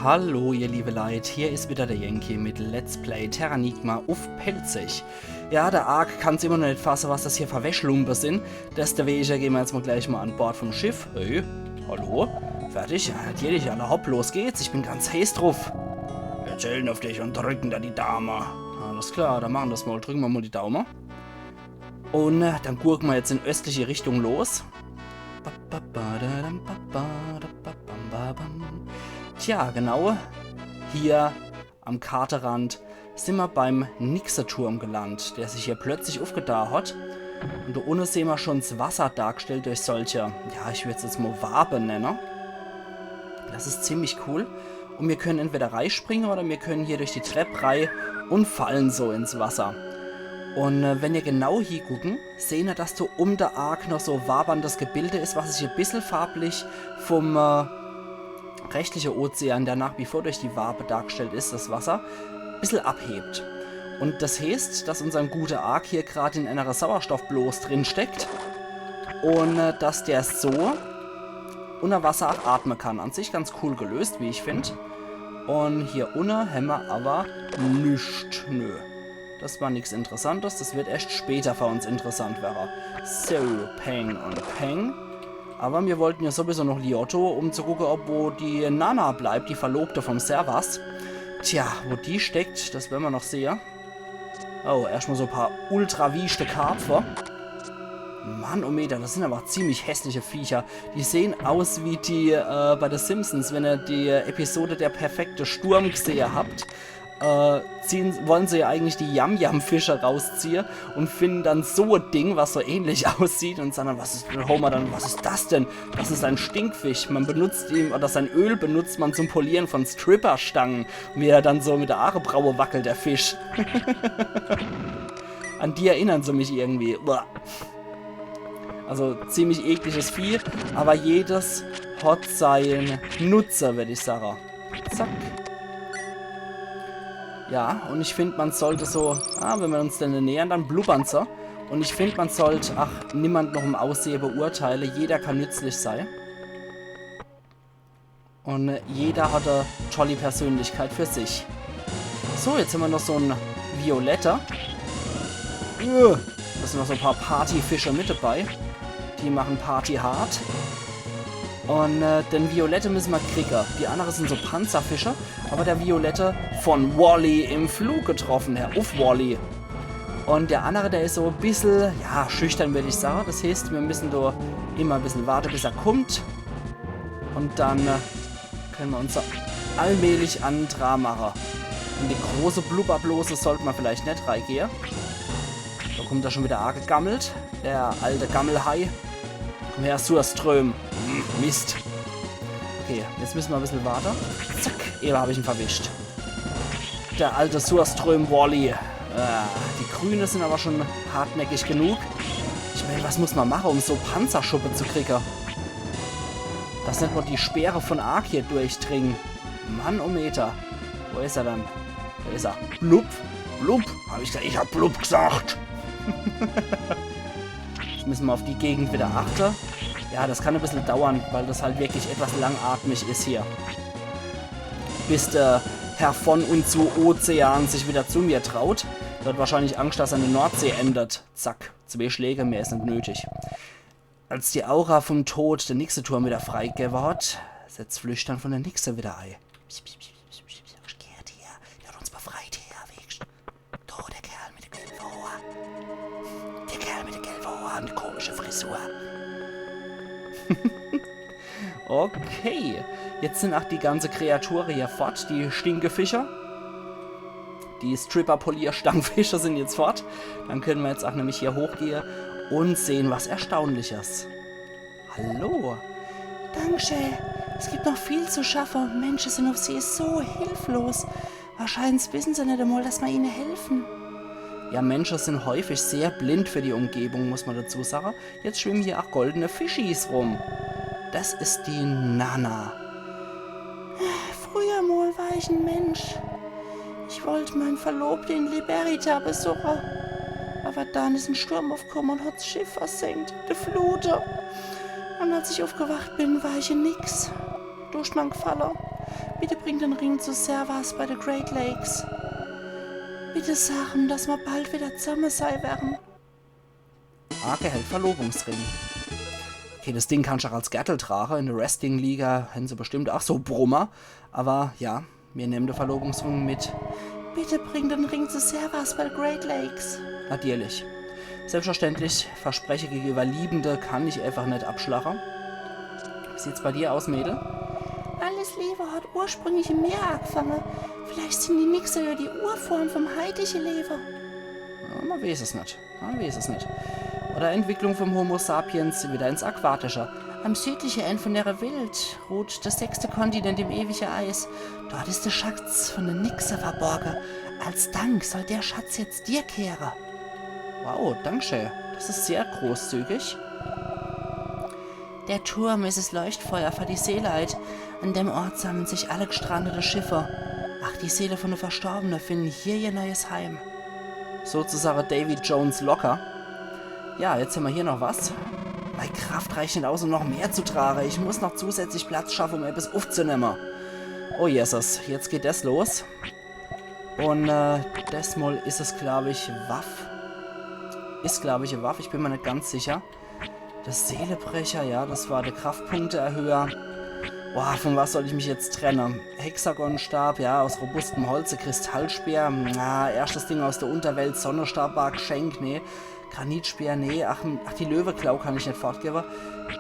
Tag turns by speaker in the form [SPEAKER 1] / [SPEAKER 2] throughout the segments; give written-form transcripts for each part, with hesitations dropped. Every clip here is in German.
[SPEAKER 1] Hallo ihr liebe Leute, hier ist wieder der Yankee mit Let's Play Terranigma auf Pelzig. Ja, der Ark kann es immer noch nicht fassen, was das hier für Wäschlumpen sind. Deswegen gehen wir jetzt mal gleich mal an Bord vom Schiff. Hey, hallo? Fertig? Ja, natürlich, alle hopp, los geht's, ich bin ganz heiß drauf. Wir zählen auf dich und drücken da die Daumen. Alles klar, dann machen wir das mal, drücken wir mal die Daumen. Und dann gurken wir jetzt in östliche Richtung los. Tja, genau, hier am Karterand sind wir beim Nixerturm gelandet, der sich hier plötzlich aufgetan hat. Und da unten sehen wir schon das Wasser dargestellt durch solche, ja, ich würde es jetzt mal Waben nennen. Das ist ziemlich cool. Und wir können entweder reinspringen oder wir können hier durch die Treppe rein und fallen so ins Wasser. Und wenn ihr genau hier gucken, sehen wir, dass da um der Ark noch so waberndes Gebilde ist, was sich ein bisschen farblich vom rechtlichen Ozean, der nach wie vor durch die Wabe dargestellt ist, das Wasser, ein bisschen abhebt. Und das heißt, dass unser guter Ark hier gerade in einer Sauerstoffblos drin steckt und dass der so unter Wasser auch atmen kann. An sich ganz cool gelöst, wie ich finde. Und hier unten haben wir aber nichts. Nö. Das war nichts Interessantes. Das wird erst später für uns interessant werden. So, Peng und Peng. Aber wir wollten ja sowieso noch Liotto, um zu gucken, ob wo die Nana bleibt, die Verlobte vom Servas. Tja, wo die steckt, das werden wir noch sehen. Oh, erstmal so ein paar ultra-wiechte Karpfer. Mann, oh Meter, das sind aber ziemlich hässliche Viecher. Die sehen aus wie die bei The Simpsons, wenn ihr die Episode Der perfekte Sturm gesehen habt. Wollen sie ja eigentlich die Yam-Yam-Fische rausziehen und finden dann so ein Ding, was so ähnlich aussieht und sagen dann, was ist das denn? Das ist ein Stinkfisch. Man benutzt ihn, oder sein Öl benutzt man zum Polieren von Stripperstangen. Und wie er dann so mit der Aarebraue wackelt, der Fisch. An die erinnern sie mich irgendwie. Also ziemlich ekliges Vieh, aber jedes hat seinen Nutzer, würde ich sagen. Zack. Ja, und ich finde, man sollte so, wenn wir uns denn nähern, dann blubbern sie. Und ich finde, man sollte, niemand noch im Aussehen beurteilen. Jeder kann nützlich sein. Und jeder hat eine tolle Persönlichkeit für sich. So, jetzt haben wir noch so ein Violetter. Da sind noch so ein paar Partyfische mit dabei. Die machen Party hart. Und den Violette müssen wir kriegen. Die anderen sind so Panzerfische. Aber der Violette von Wally im Flug getroffen, Herr Uff Wally. Und der andere, der ist so ein bisschen, ja, schüchtern, würde ich sagen. Das heißt, wir müssen da immer ein bisschen warten, bis er kommt. Und dann können wir uns so allmählich an dran machen. In die große Blubberblose sollten wir vielleicht nicht reingehen. Da kommt er schon wieder arg gegammelt. Der alte Gammelhai. Komm her, Surström. Mist. Okay, jetzt müssen wir ein bisschen warten. Zack, eben habe ich ihn verwischt. Der alte Surström Wally. Die Grüne sind aber schon hartnäckig genug. Ich meine, was muss man machen, um so Panzerschuppe zu kriegen? Dass nicht mal die Speere von Ark hier durchdringen. Mann, oh Meter. Wo ist er dann? Da ist er. Blub. Blub. Ich hab Blub gesagt. Jetzt müssen wir auf die Gegend wieder achten. Ja, das kann ein bisschen dauern, weil das halt wirklich etwas langatmig ist hier. Bis der Herr von und zu Ozean sich wieder zu mir traut. Der hat wahrscheinlich Angst, dass er in die Nordsee endet. Zack, 2 Schläge mehr sind nötig. Als die Aura vom Tod der Nixerturm wieder freigegeben hat, setzt Flüchtern von der Nixe wieder ein. Der hat uns befreit hier. Da, der Kerl mit der gelben Ohr. Der Kerl mit der gelben Ohr und die komische Frisur. Okay, jetzt sind auch die ganze Kreatur hier fort, die Stinkefischer. Die Stripper-Polier-Stammfische sind jetzt fort. Dann können wir jetzt auch nämlich hier hochgehen und sehen was Erstaunliches. Hallo. Dankeschön. Es gibt noch viel zu schaffen. Menschen sind auf See so hilflos. Wahrscheinlich wissen sie nicht einmal, dass wir ihnen helfen. Ja, Menschen sind häufig sehr blind für die Umgebung, muss man dazu sagen. Jetzt schwimmen hier auch goldene Fischis rum. Das ist die Nana. Früher mal war ich ein Mensch. Ich wollte meinen Verlobten in Liberita besuchen. Aber dann ist ein Sturm aufgekommen und hat das Schiff versenkt. Die Flute. Und als ich aufgewacht bin, war ich in nix. Durch mein gefallen. Bitte bring den Ring zu Servas bei den Great Lakes. Bitte sag ihm, dass wir bald wieder zusammen sein werden. Arke hält Verlobungsring. Okay, das Ding kannst du auch als Gürtel tragen. In der Wrestling-Liga haben sie bestimmt auch so Brummer. Aber ja, wir nehmen den Verlobungsring mit. Bitte bring den Ring zu Servas bei Great Lakes. Natürlich. Selbstverständlich, Verspreche gegenüber Liebende kann ich einfach nicht abschlagen. Wie sieht's bei dir aus, Mädel? Alles Leben hat ursprünglich im Meer angefangen. Vielleicht sind die Nixer ja die Urform vom heidischen Leben. Ja, man weiß es nicht. Oder Entwicklung vom Homo sapiens wieder ins Aquatische. Am südlichen Ende von der Welt ruht der 6. Kontinent im ewigen Eis. Dort ist der Schatz von den Nixer verborgen. Als Dank soll der Schatz jetzt dir kehren. Wow, dankeschön. Das ist sehr großzügig. Der Turm ist das Leuchtfeuer für die Seeleid. An dem Ort sammeln sich alle gestrandete Schiffe. Ach, die Seele von den Verstorbenen finden hier ihr neues Heim. Sozusagen Davy Jones locker. Ja, jetzt haben wir hier noch was. Meine Kraft reicht nicht aus, um noch mehr zu tragen. Ich muss noch zusätzlich Platz schaffen, um etwas aufzunehmen. Oh Jesus, jetzt geht das los. Und das mal ist es, glaube ich, Waff. Ist, glaube ich, eine Waffe. Ich bin mir nicht ganz sicher. Das Seelebrecher, ja, das war der Kraftpunkteerhöher. Boah, von was soll ich mich jetzt trennen? Hexagonstab, ja, aus robustem Holz, Kristallspeer. Na, erstes Ding aus der Unterwelt, Sonnenstab war Geschenk, nee. Granitspeer, nee. Ach, die Löweklau kann ich nicht fortgeben.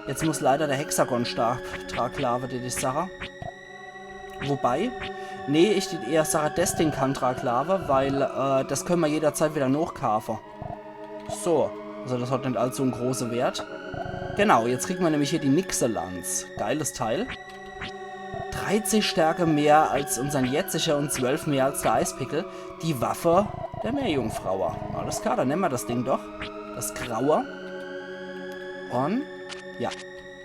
[SPEAKER 1] Jetzt muss leider der Hexagonstab Traglave, die Sache. Wobei, nee, ich die eher Sache, das Ding kann Traglave, weil das können wir jederzeit wieder nachkaufen. So, also das hat nicht allzu einen großen Wert. Genau, jetzt kriegen wir nämlich hier die Nixelanz. Geiles Teil. 30 Stärke mehr als unseren jetziger und 12 mehr als der Eispickel. Die Waffe der Meerjungfrau. Alles klar, dann nehmen wir das Ding doch. Das Graue. Und, ja,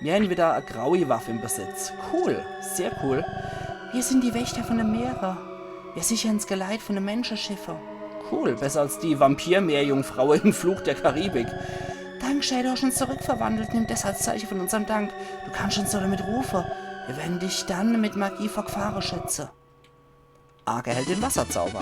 [SPEAKER 1] wir haben wieder eine graue Waffe im Besitz. Cool, sehr cool. Wir sind die Wächter von den Meeren. Wir sichern das Geleit von den Menschenschiffen. Cool, besser als die Vampir-Meerjungfrau im Fluch der Karibik. Dankeschön, du hast uns zurückverwandelt. Nimm das als Zeichen von unserem Dank. Du kannst uns so damit rufen. Wir werden dich dann mit Magie vor Gefahren schützen. Arke hält den Wasserzauber.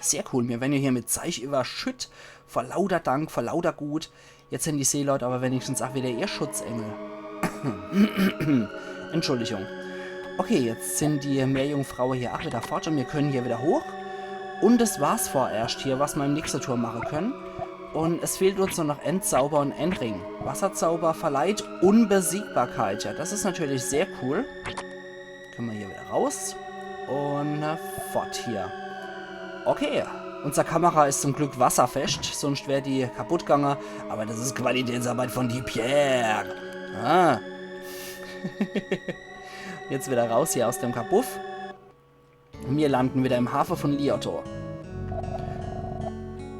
[SPEAKER 1] Sehr cool. Wir werden hier mit Zeich überschütt. Vor lauter Dank, vor lauter Gut. Jetzt sind die Seeleute aber wenigstens auch wieder ihr Schutzengel. Entschuldigung. Okay, jetzt sind die Meerjungfrauen hier auch wieder fort und wir können hier wieder hoch. Und das war's vorerst hier, was wir im nächsten Tour machen können. Und es fehlt uns nur noch Endzauber und Endring. Wasserzauber verleiht Unbesiegbarkeit. Ja, das ist natürlich sehr cool. Können wir hier wieder raus. Und fort hier. Okay, unsere Kamera ist zum Glück wasserfest, sonst wäre die kaputt gegangen. Aber das ist Qualitätsarbeit von die Pierre. Ah. Jetzt wieder raus hier aus dem Kabuff. Wir landen wieder im Hafen von Liotto.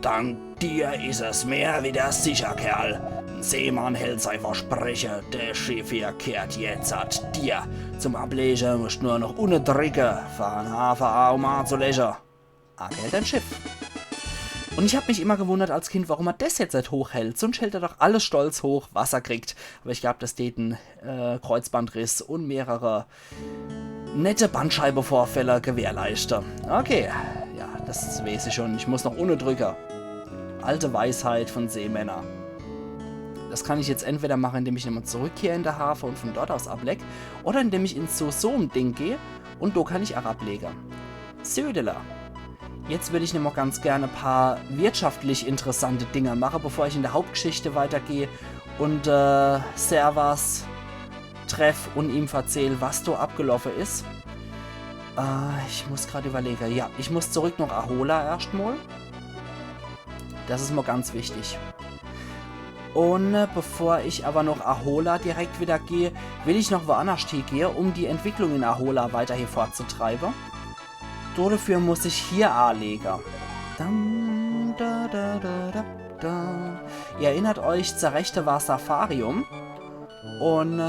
[SPEAKER 1] Dank dir ist es mehr wie der sicher, Kerl. Ein Seemann hält sein Versprechen. Der Schiff hier kehrt jetzt hat dir. Zum Ablegen musst nur noch unten drücken. Von Hafen A zu legen. Arke hält ein Schiff. Und ich habe mich immer gewundert als Kind, warum er das jetzt nicht hochhält. Sonst hält er doch alles stolz hoch, was er kriegt. Aber ich glaube, das steht ein Kreuzbandriss und mehrere nette Bandscheibenvorfälle gewährleisten. Okay, ja, das weiß ich schon. Ich muss noch ohne Drücker. Alte Weisheit von Seemännern. Das kann ich jetzt entweder machen, indem ich nochmal zurückkehre in der Hafen und von dort aus ableg, oder indem ich ins so ein Ding gehe und da kann ich auch ablegen. Södeler. Jetzt würde ich nämlich ganz gerne ein paar wirtschaftlich interessante Dinge machen, bevor ich in der Hauptgeschichte weitergehe und Servas treff und ihm erzähle, was da abgelaufen ist. Ich muss gerade überlegen. Ja, ich muss zurück nach Ahola erstmal. Das ist mir ganz wichtig. Und bevor ich aber nach Ahola direkt wieder gehe, will ich noch woanders gehen, um die Entwicklung in Ahola weiter hier fortzutreiben. Dafür muss ich hier anlegen. Ihr erinnert euch, zur Rechte war Safarium. Und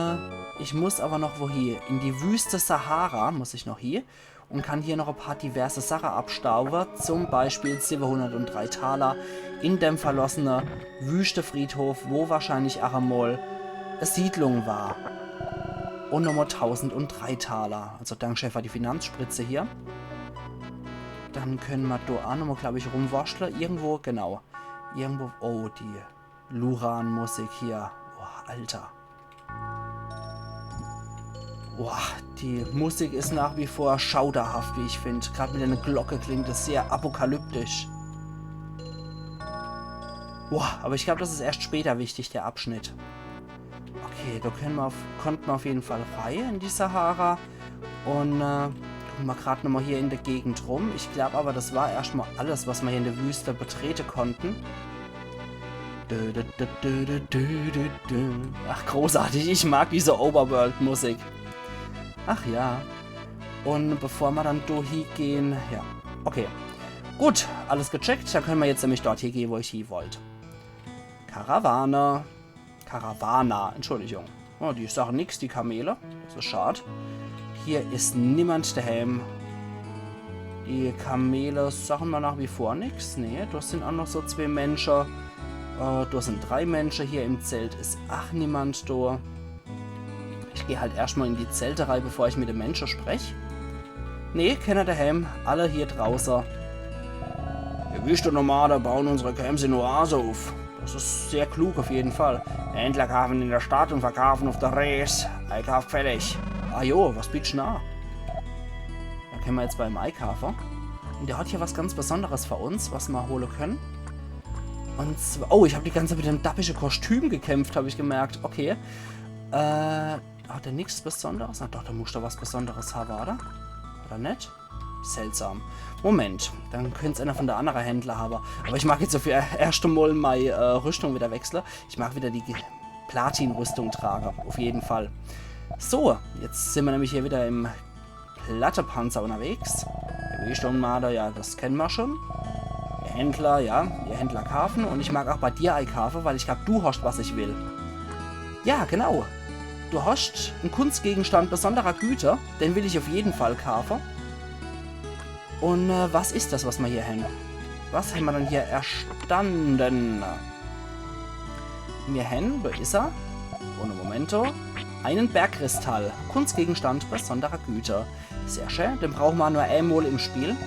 [SPEAKER 1] ich muss aber noch wohin? In die Wüste Sahara muss ich noch hier. Und kann hier noch ein paar diverse Sachen abstauben. Zum Beispiel 703 Taler in dem verlassenen Wüstefriedhof, wo wahrscheinlich auch einmal eine Siedlung war. Und nochmal 1003 Taler. Also dank Chef die Finanzspritze hier. Dann können wir da auch nochmal, glaube ich, rumwascheln. Irgendwo, genau. Irgendwo, oh, die Luran-Musik hier. Oh, Alter. Boah, die Musik ist nach wie vor schauderhaft, wie ich finde. Gerade mit einer Glocke klingt das sehr apokalyptisch. Boah, aber ich glaube, das ist erst später wichtig, der Abschnitt. Okay, da konnten wir auf jeden Fall rein in die Sahara. Und gucken wir gerade nochmal hier in der Gegend rum. Ich glaube aber, das war erstmal alles, was wir hier in der Wüste betreten konnten. Ach, großartig. Ich mag diese Overworld-Musik. Ach ja. Und bevor wir dann hingehen, ja. Okay. Gut, alles gecheckt. Dann können wir jetzt nämlich dort hier gehen, wo ich hin wollte. Karawane. Caravana, Entschuldigung. Oh, die sagen nichts, die Kamele. Das ist schade. Hier ist niemand daheim. Die Kamele sagen wir nach wie vor nichts. Nee, da sind auch noch so 2 Menschen. Da sind 3 Menschen. Hier im Zelt ist auch niemand da. Ich gehe halt erstmal in die Zelterei, bevor ich mit den Menschen spreche. Nee, keiner daheim. Alle hier draußen. Wir Wüstennomade bauen unsere Camps in Oase auf. Das ist sehr klug auf jeden Fall. Der Händler kaufen in der Stadt und verkaufen auf der Reis. Einkauf fertig. Ah jo, was bietst du nach? Da können wir jetzt beim Einkaufer. Und der hat hier was ganz Besonderes für uns, was wir holen können. Und zwar... Oh, ich habe die ganze Zeit mit dem dappischen Kostüm gekämpft, habe ich gemerkt. Okay. Hat er nichts Besonderes? Na doch, da muss da was Besonderes haben, oder? Oder nicht? Seltsam. Moment, dann könnte es einer von der anderen Händler haben. Aber ich mag jetzt so für erste Mal meine Rüstung wieder wechseln. Ich mag wieder die Platin-Rüstung tragen, auf jeden Fall. So, jetzt sind wir nämlich hier wieder im Plattepanzer unterwegs. Der Wüstenmarder, ja, das kennen wir schon. Ihr Händler, ja, ihr Händler kaufen. Und ich mag auch bei dir einkaufen, weil ich glaube, du hast, was ich will. Ja, genau. Du hast einen Kunstgegenstand besonderer Güter. Den will ich auf jeden Fall kaufen. Und was ist das, was wir hier haben? Was haben wir denn hier erstanden? Wir haben, da ist er, ohne Momento, einen Bergkristall. Kunstgegenstand besonderer Güter. Sehr schön, den brauchen wir nur einmal im Spiel.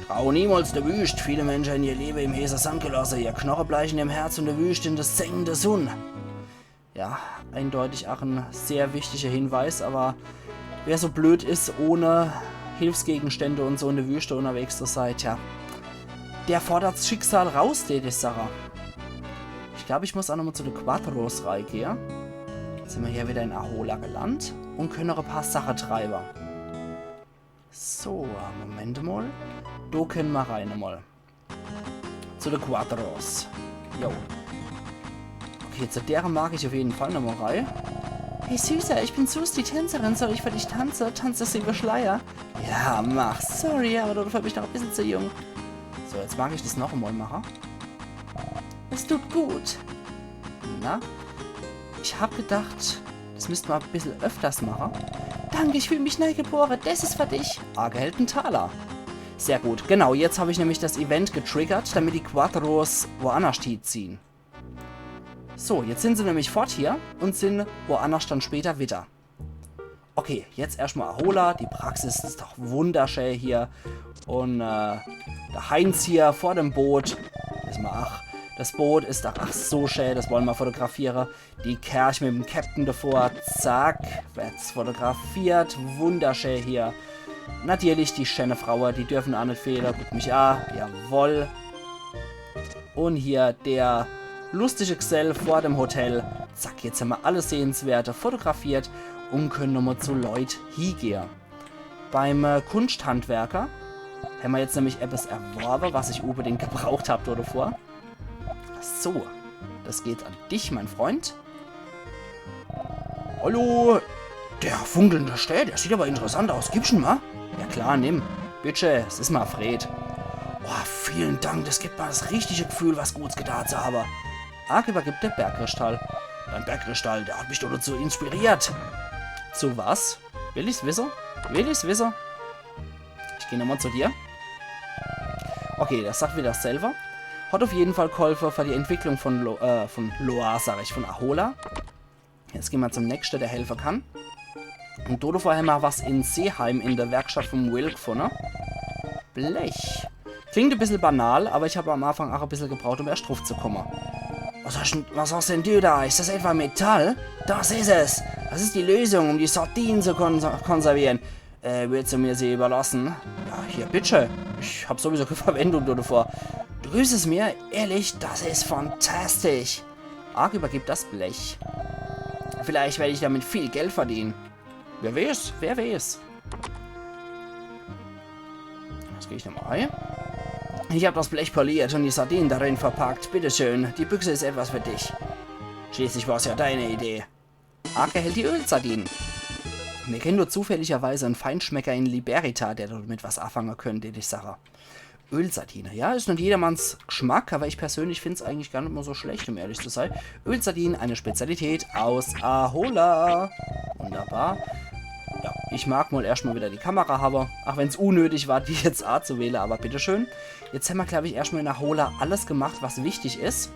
[SPEAKER 1] Trau niemals der Wüst. Viele Menschen in ihr Leben im heißen Sand gelassen. Ihr Knochen bleichen im Herz und der Wüst in das sengende Sonne. Ja, eindeutig auch ein sehr wichtiger Hinweis, aber wer so blöd ist, ohne Hilfsgegenstände und so in der Wüste unterwegs zu sein, tja, der fordert das Schicksal raus, die Sache. Ich glaube, ich muss auch nochmal zu den Quattros reingehen. Jetzt sind wir hier wieder in Ahola gelandet und können noch ein paar Sachen treiben. So, Moment mal. Da können wir rein mal. Zu den Quattros. Jo. Okay, zu deren mag ich auf jeden Fall nochmal rein. Hey Süßer, ich bin Sus, die Tänzerin. Soll ich für dich tanzen? Tanzt das über Schleier? Ja, mach. Sorry, aber dafür bin ich noch ein bisschen zu jung. So, jetzt mag ich das noch einmal machen. Es tut gut. Na? Ich hab gedacht, das müssten wir ein bisschen öfters machen. Danke, ich fühle mich neu geboren. Das ist für dich. Argehelden Taler. Sehr gut. Genau, jetzt habe ich nämlich das Event getriggert, damit die Quattros woanders ziehen. So, jetzt sind sie nämlich fort hier und sind woanders dann später wieder. Okay, jetzt erstmal Ahola. Die Praxis ist doch wunderschön hier. Und der Heinz hier vor dem Boot. Ach, das Boot ist doch so schön, das wollen wir fotografieren. Die Kirche mit dem Captain davor. Zack, wird's fotografiert. Wunderschön hier. Natürlich die schöne Frau, die dürfen auch nicht fehlen. Guck mich an. Jawohl. Und hier der lustige Gesell vor dem Hotel. Zack, jetzt haben wir alle Sehenswerte fotografiert und können nochmal zu Leute hingehen. Beim Kunsthandwerker haben wir jetzt nämlich etwas erworben, was ich unbedingt gebraucht habe davor. So, das geht an dich, mein Freund. Hallo, der funkelnde Stell, der sieht aber interessant aus. Gib's schon mal? Ja klar, nimm. Bitte, es ist mal Fred. Oh, vielen Dank, das gibt mir das richtige Gefühl, was Gutes getan zu haben. Arg übergibt der Bergkristall. Dein Bergkristall, der hat mich doch dazu inspiriert. Zu was? Will ich's wissen? Will ich's wissen? Ich gehe nochmal zu dir. Okay, das sagt wieder selber. Hat auf jeden Fall geholfen für die Entwicklung von Ahola. Jetzt gehen wir zum nächsten, der helfen kann. Und dort vorher mal was in Seeheim in der Werkstatt vom Will gefunden. Blech. Klingt ein bisschen banal, aber ich habe am Anfang auch ein bisschen gebraucht, um erst drauf zu kommen. Was hast denn du da? Ist das etwa Metall? Das ist es. Das ist die Lösung, um die Sardinen zu konservieren. Willst du mir sie überlassen? Ja, hier, bitte. Ich habe sowieso keine Verwendung davor. Du grüßt es mir? Ehrlich, das ist fantastisch. Ark übergibt das Blech. Vielleicht werde ich damit viel Geld verdienen. Wer weiß? Wer weiß? Jetzt gehe ich nochmal rein. Ich habe das Blech poliert und die Sardinen darin verpackt. Bitteschön, die Büchse ist etwas für dich. Schließlich war es ja deine Idee. Ark erhält die Ölsardinen. Wir kennen nur zufälligerweise einen Feinschmecker in Liberita, der damit was anfangen könnte, die Sache. Ölsardine, ja, ist nicht jedermanns Geschmack, aber ich persönlich finde es eigentlich gar nicht mehr so schlecht, um ehrlich zu sein. Ölsardinen, eine Spezialität aus Ahola. Wunderbar. Ja, ich mag mal erstmal wieder die Kamera haben, auch wenn es unnötig war, die jetzt A zu wählen, aber bitteschön. Jetzt haben wir, glaube ich, erstmal in Ahola alles gemacht, was wichtig ist.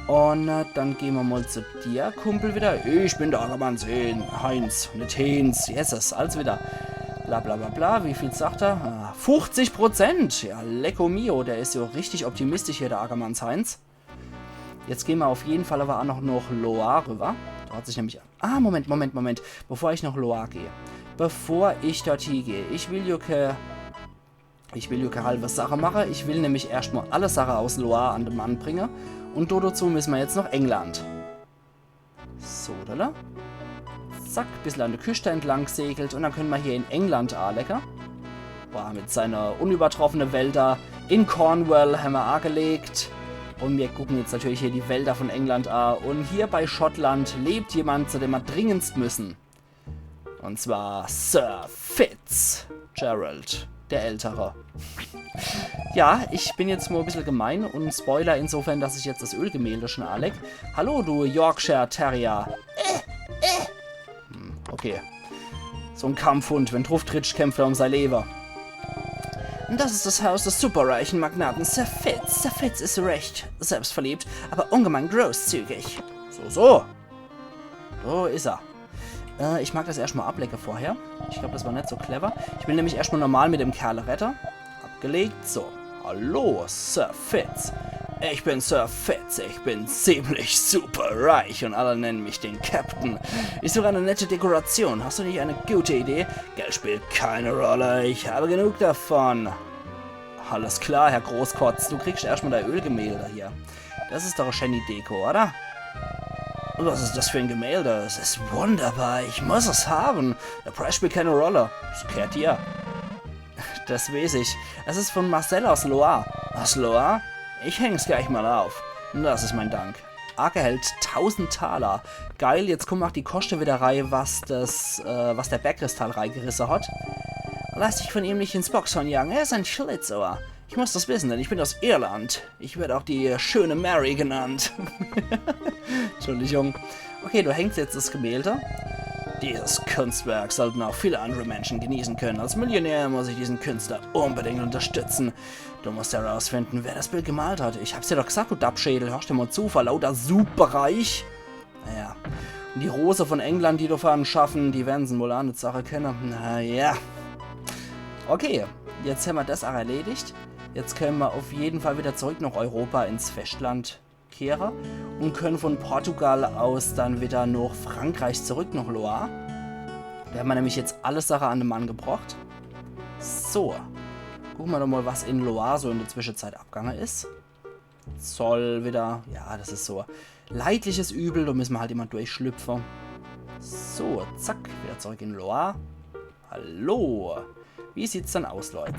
[SPEAKER 1] Und dann gehen wir mal zu dir, Kumpel, wieder. Ich bin der Ackermann Heinz, nicht Heinz, Jesus, alles wieder. Bla bla bla bla, wie viel sagt er? 50%! Ja, lecco mio, der ist so richtig optimistisch hier, der Ackermanns Heinz. Jetzt gehen wir auf jeden Fall aber auch noch Loa rüber. Da hat sich nämlich... Ah, Moment. Bevor ich noch Loa gehe. Bevor ich dort hingehe. Ich will ja keine halbe Sache machen. Ich will nämlich erstmal alle Sachen aus Loa an den Mann bringen. Und dazu müssen wir jetzt noch England. So, oder? Zack, ein bisschen an der Küste entlang segelt. Und dann können wir hier in England lecker. Boah, mit seiner unübertroffenen Wälder. In Cornwall haben wir angelegt. Und wir gucken jetzt natürlich hier die Wälder von England an. Und hier bei Schottland lebt jemand, zu dem wir dringendst müssen. Und zwar Sir Fitzgerald, der Ältere. Ja, ich bin jetzt mal ein bisschen gemein und Spoiler insofern, dass ich jetzt das Ölgemälde schon anleg. Hallo, du Yorkshire Terrier. Okay. So ein Kampfhund, wenn drauf tritt, kämpft er um sein Leben. Das ist das Haus des superreichen Magnaten Sir Fitz. Sir Fitz ist recht selbstverliebt, aber ungemein großzügig. So ist er. Ich mag das erstmal ablecken vorher. Ich glaube, das war nicht so clever. Ich will nämlich erstmal normal mit dem Kerl retten. Abgelegt. So. Hallo, Sir Fitz. Ich bin Sir Fitz. Ich bin ziemlich super reich und alle nennen mich den Captain. Ist sogar eine nette Dekoration. Hast du nicht eine gute Idee? Geld spielt keine Rolle. Ich habe genug davon. Alles klar, Herr Großkotz. Du kriegst erstmal dein Ölgemälde hier. Das ist doch eine schöne Deko, oder? Was ist das für ein Gemälde? Es ist wunderbar. Ich muss es haben. Der Preis spielt keine Rolle. Das kehrt dir. Das weiß ich. Es ist von Marcel aus Loire. Aus Loire? Ich häng's gleich mal auf. Das ist mein Dank. Ark erhält 1000 Taler. Geil, jetzt kommt auch die Kosten wieder rein, was der Bergkristall reingerissen hat. Lass dich von ihm nicht ins Boxhorn jagen. Er ist ein Schlitzohr. Ich muss das wissen, denn ich bin aus Irland. Ich werde auch die schöne Mary genannt. Entschuldigung. Okay, du hängst jetzt das Gemälde. Dieses Kunstwerk sollten auch viele andere Menschen genießen können. Als Millionär muss ich diesen Künstler unbedingt unterstützen. Du musst herausfinden, wer das Bild gemalt hat. Ich hab's dir doch gesagt, du Dappschädel. Hörst dir mal zu, vor lauter superreich. Naja. Und die Rose von England, die du vorhin schaffen, die werden sie wohl auch eine Sache kennen. Naja. Okay, jetzt haben wir das auch erledigt. Jetzt können wir auf jeden Fall wieder zurück nach Europa ins Festland kehren und können von Portugal aus dann wieder nach Frankreich zurück nach Loire. Da haben wir nämlich jetzt alle Sachen an den Mann gebracht. So, gucken wir doch mal, was in Loire so in der Zwischenzeit abgegangen ist. Zoll wieder, ja, das ist so leidliches Übel, da müssen wir halt immer durchschlüpfen. So, zack, wieder zurück in Loire. Hallo, wie sieht's dann aus, Leute?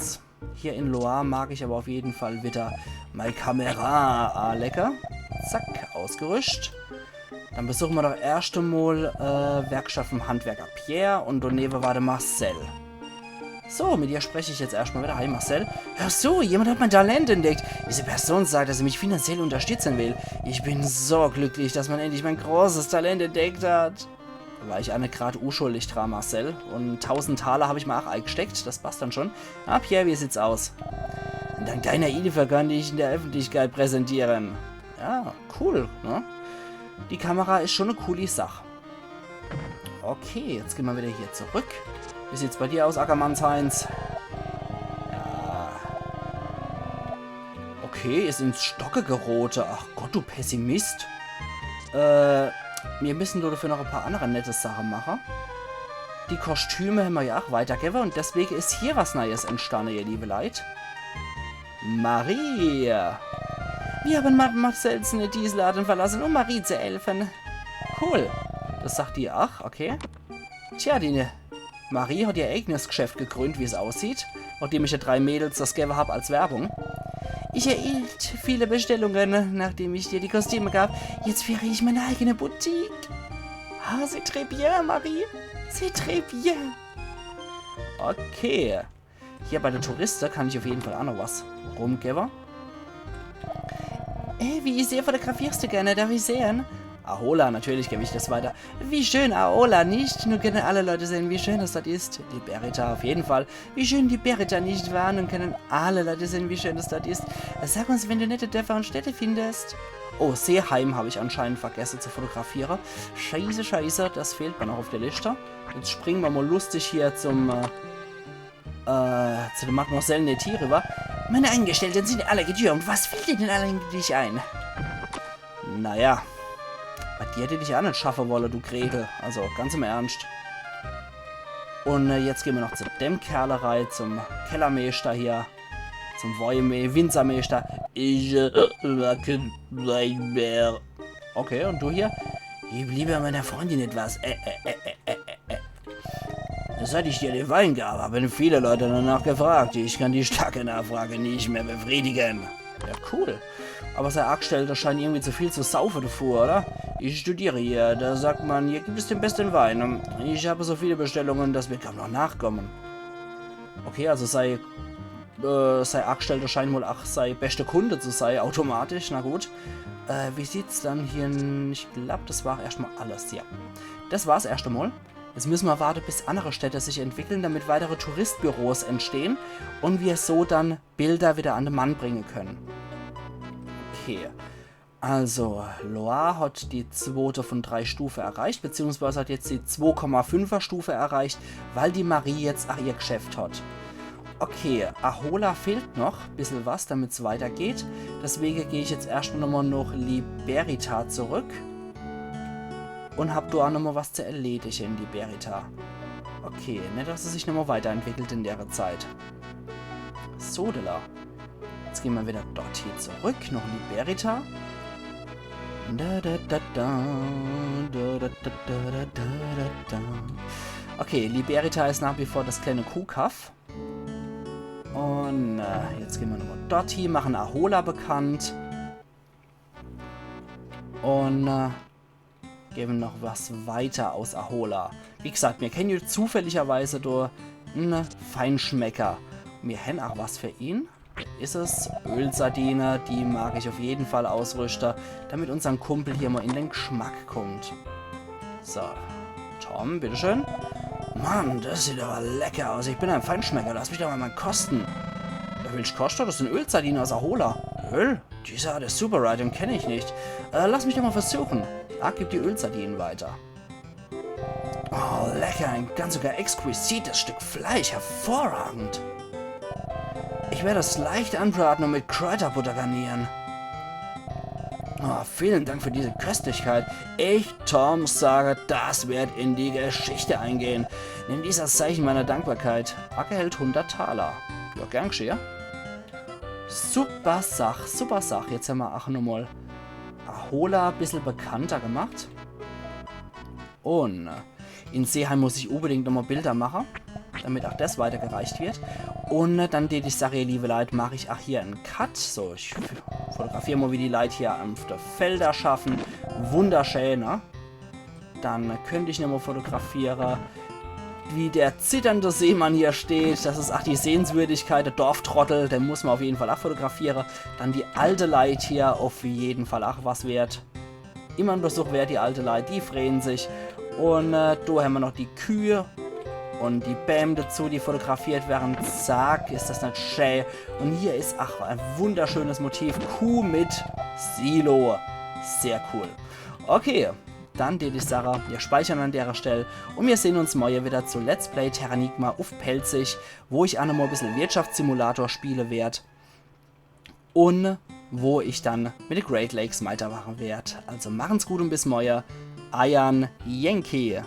[SPEAKER 1] Hier in Loire mag ich aber auf jeden Fall wieder meine Kamera. Lecker. Zack, ausgerüstet. Dann besuchen wir doch erst einmal Werkstatt vom Handwerker Pierre und daneben war der Marcel. So, mit dir spreche ich jetzt erstmal wieder. Hi Marcel. Hör so, jemand hat mein Talent entdeckt. Diese Person sagt, dass sie mich finanziell unterstützen will. Ich bin so glücklich, dass man endlich mein großes Talent entdeckt hat. War ich eine gerade unschuldig dran, Marcel. Und 1000 Taler habe ich mal auch eingesteckt. Das passt dann schon. Ah, Pierre, wie sieht's aus? Dank deiner Hilfe kann ich in der Öffentlichkeit präsentieren. Ja, cool, ne? Die Kamera ist schon eine coole Sache. Okay, jetzt gehen wir wieder hier zurück. Wie sieht's bei dir aus, Ackermannsheinz? Ja. Okay, ist ins Stocke gerote. Ach Gott, du Pessimist. Wir müssen dafür noch ein paar andere nette Sachen machen. Die Kostüme haben wir ja auch weitergegeben und deswegen ist hier was Neues entstanden, ihr liebe Leute. Marie. Wir haben Marcells eine Dieseladen verlassen, um Marie zu helfen. Cool. Das sagt die auch, okay. Tja, die Marie hat ihr eigenes Geschäft gegründet, wie es aussieht. Nachdem ich ja 3 Mädels das gegeben habe als Werbung. Ich erhielt viele Bestellungen, nachdem ich dir die Kostüme gab. Jetzt führe ich meine eigene Boutique. Ah, c'est très bien, Marie. C'est très bien. Okay. Hier bei der Touriste kann ich auf jeden Fall auch noch was rumgeben. Wie sehr fotografierst du gerne? Darf ich sehen? Ahola, natürlich gebe ich das weiter. Wie schön, Ahola, nicht? Nur können alle Leute sehen, wie schön das dort ist. Die Berita auf jeden Fall. Wie schön die Berita nicht war, nun können alle Leute sehen, wie schön das dort ist. Sag uns, wenn du nette Dörfer und Städte findest. Oh, Seeheim habe ich anscheinend vergessen zu fotografieren. Scheiße, scheiße, das fehlt mir noch auf der Liste. Jetzt springen wir mal lustig hier zu der Mademoiselle Neti rüber. Meine Angestellten sind alle getürmt. Was fällt dir denn eigentlich ein? Naja. Bei dir hätte ich auch nicht schaffen wollen, du Gretel. Also, ganz im Ernst. Und jetzt gehen wir noch zu dem Kerlerei, zum Kellermeister hier. Zum Winzermeister. Okay, und du hier? Gib lieber meiner Freundin etwas. Seit ich dir den Wein gab, haben viele Leute danach gefragt. Ich kann die starke Nachfrage nicht mehr befriedigen. Ja, cool. Aber sein Angestellter scheint irgendwie zu viel zu saufen davor, oder? Ich studiere hier. Da sagt man, hier gibt es den besten Wein. Ich habe so viele Bestellungen, dass wir kaum noch nachkommen. Okay, also sei Angestellter scheint wohl auch sei beste Kunde zu sein, automatisch. Na gut. Wie sieht's dann hier? Ich glaube, das war erstmal alles. Ja. Das war's erst einmal. Jetzt müssen wir warten, bis andere Städte sich entwickeln, damit weitere Touristbüros entstehen und wir so dann Bilder wieder an den Mann bringen können. Okay, also Loire hat die 2. von 3 Stufe erreicht, beziehungsweise hat jetzt die 2,5er Stufe erreicht, weil die Marie jetzt auch ihr Geschäft hat. Okay, Ahola fehlt noch ein bisschen was, damit es weitergeht. Deswegen gehe ich jetzt erstmal nochmal nach Liberita zurück. Und hab da auch nochmal was zu erledigen in Liberita. Okay, nicht, dass es sich nochmal weiterentwickelt in der Zeit. Sodela. Jetzt gehen wir wieder dort hier zurück, noch Liberita. Okay, Liberita ist nach wie vor das kleine Kuhkaff. Und jetzt gehen wir nochmal dort hier, machen Ahola bekannt. Und geben noch was weiter aus Ahola. Wie gesagt, wir kennen hier zufälligerweise durch einen Feinschmecker. Wir haben auch was für ihn. Ist es Ölsardine, die mag ich auf jeden Fall ausrüsten, damit unser Kumpel hier mal in den Geschmack kommt. So, Tom, bitteschön. Mann, das sieht aber lecker aus. Ich bin ein Feinschmecker, lass mich doch mal kosten. Welch kostet das? Ein Ölsardine aus Ahola. Öl? Dieser, der Super Ride, den kenne ich nicht. Lass mich doch mal versuchen. Gib die Ölsardinen weiter. Oh, lecker, ein ganz sogar exquisites Stück Fleisch, hervorragend. Ich werde es leicht anbraten und mit Kräuterbutter garnieren. Oh, vielen Dank für diese Köstlichkeit. Ich, Tom, sage, das wird in die Geschichte eingehen. Nimm dies als Zeichen meiner Dankbarkeit. Acker hält 100 Taler. Ja, gern geschehen. Super Sach, super Sach. Jetzt haben wir auch nochmal Ahola ein bisschen bekannter gemacht. Und in Seeheim muss ich unbedingt nochmal Bilder machen, damit auch das weitergereicht wird. Und dann die Sache, liebe Leute, mache ich auch hier einen Cut. So, ich fotografiere mal, wie die Leute hier auf der Felder schaffen. Wunderschön, ne? Dann könnte ich nochmal fotografieren, wie der zitternde Seemann hier steht. Das ist auch die Sehenswürdigkeit, der Dorftrottel, den muss man auf jeden Fall auch fotografieren. Dann die alte Leute hier, auf jeden Fall auch was wert. Immer ein Besuch wert, die alte Leute, die freuen sich. Und da haben wir noch die Kühe und die Bäm dazu, die fotografiert werden. Zack, ist das nicht schön. Und hier ist, ach, ein wunderschönes Motiv. Kuh mit Silo. Sehr cool. Okay, dann würde ich sagen, wir speichern an der Stelle und wir sehen uns morgen wieder zu Let's Play Terranigma auf Pelzig, wo ich auch noch mal ein bisschen Wirtschaftssimulator spielen werde und wo ich dann mit den Great Lakes weitermachen werde. Also machen's gut und bis morgen. Ayan Yankee.